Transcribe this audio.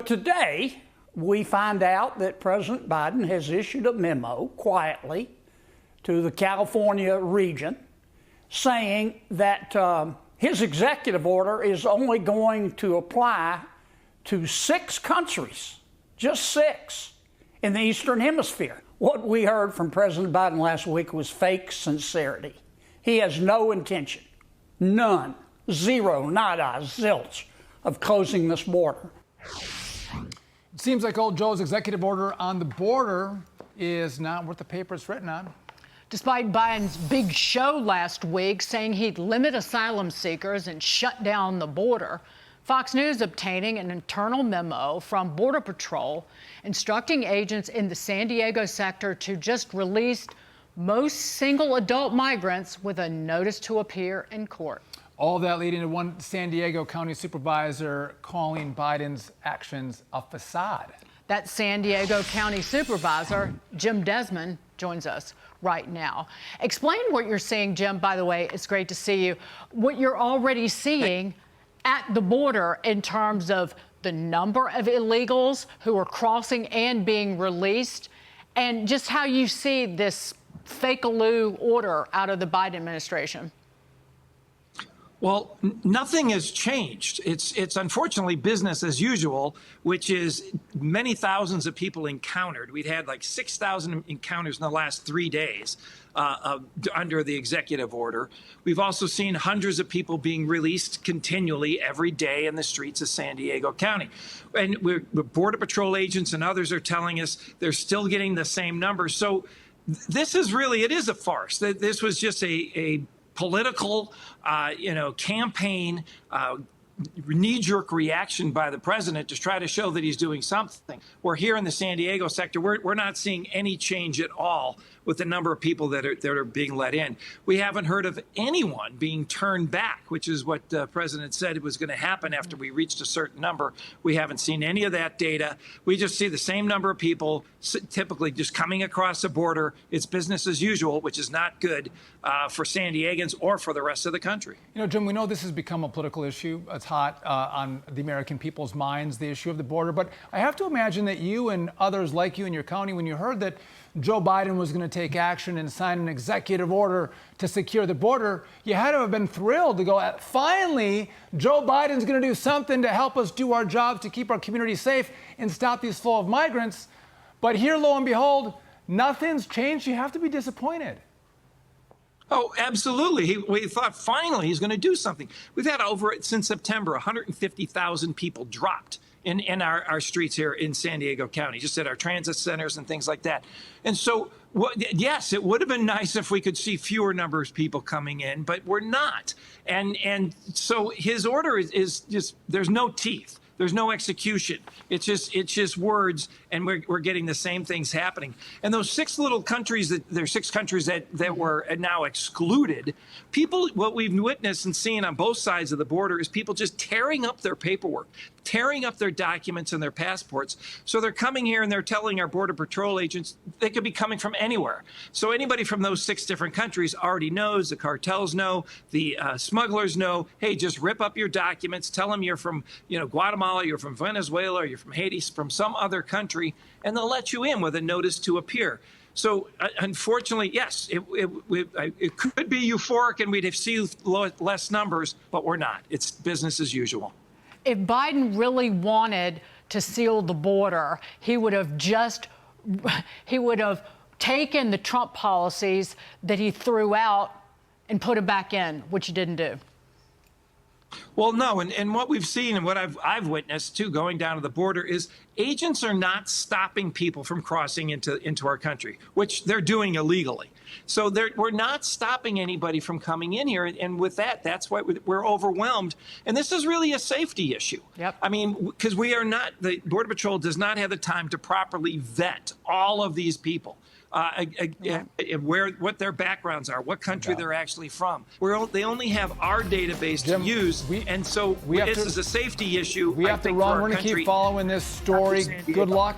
today, we find out that President Biden has issued a memo quietly to the California region saying that his executive order is only going to apply to 6 countries, just 6, in the Eastern Hemisphere. What we heard from President Biden last week was fake sincerity. He has no intention, none, zero, nada, zilch, of closing this border. It seems like old Joe's executive order on the border is not what the paper is written on. Despite Biden's big show last week saying he'd limit asylum seekers and shut down the border, Fox News obtaining an internal memo from Border Patrol instructing agents in the San Diego sector to just release most single adult migrants with a notice to appear in court. All that leading to one San Diego County Supervisor calling Biden's actions a facade. That San Diego County Supervisor, Jim Desmond, joins us right now. Explain what you're seeing, Jim. By the way, it's great to see you. What you're already seeing at the border in terms of the number of illegals who are crossing and being released, and just how you see this fake-aloo order out of the Biden administration. Well, nothing has changed. It's unfortunately business as usual, which is many thousands of people encountered. We'd had like 6,000 encounters in the last 3 days under the executive order. We've also seen hundreds of people being released continually every day in the streets of San Diego County. And Border Patrol agents and others are telling us they're still getting the same numbers. So this is really, it is a farce. This was just a political, campaign, knee-jerk reaction by the president to try to show that he's doing something. We're here in the San Diego sector. We're not seeing any change at all with the number of people that are being let in. We haven't heard of anyone being turned back, which is what the president said it was going to happen after we reached a certain number. We haven't seen any of that data. We just see the same number of people typically just coming across the border. It's business as usual, which is not good for San Diegans or for the rest of the country. You know, Jim, we know this has become a political issue. It's hot on the American people's minds, the issue of the border. But I have to imagine that you and others like you in your county, when you heard that Joe Biden was going to take action and sign an executive order to secure the border, you had to have been thrilled to go, finally, Joe Biden's going to do something to help us do our jobs to keep our community safe and stop these flow of migrants. But here, lo and behold, nothing's changed. You have to be disappointed. Oh, absolutely. We thought finally he's going to do something. We've had since September, 150,000 people dropped in our streets here in San Diego County, just at our transit centers and things like that. And so, yes, it would have been nice if we could see fewer numbers of people coming in, but we're not. And so his order is just, there's no teeth. There's no execution. It's just words, and we're getting the same things happening. And those 6 little countries, there's 6 countries that were now excluded. People, what we've witnessed and seen on both sides of the border is people just tearing up their paperwork, tearing up their documents and their passports. So they're coming here and they're telling our Border Patrol agents they could be coming from anywhere. So anybody from those 6 different countries already knows, the cartels know, the smugglers know, hey, just rip up your documents, tell them you're from Guatemala, you're from Venezuela, or you're from Haiti, from some other country, and they'll let you in with a notice to appear. So unfortunately, yes, it could be euphoric and we'd have seen less numbers, but we're not. It's business as usual. If Biden really wanted to seal the border, he would have taken the Trump policies that he threw out and put them back in, which he didn't do. Well, no, and what we've seen and what I've witnessed too, going down to the border, is agents are not stopping people from crossing into our country, which they're doing illegally. So we're not stopping anybody from coming in here, and with that, that's why we're overwhelmed. And this is really a safety issue. Yep. I mean, because the Border Patrol does not have the time to properly vet all of these people. What their backgrounds are, what country they're actually from. They only have our database to use, and so this is a safety issue. We have to run. We're going to keep following this story. Good luck.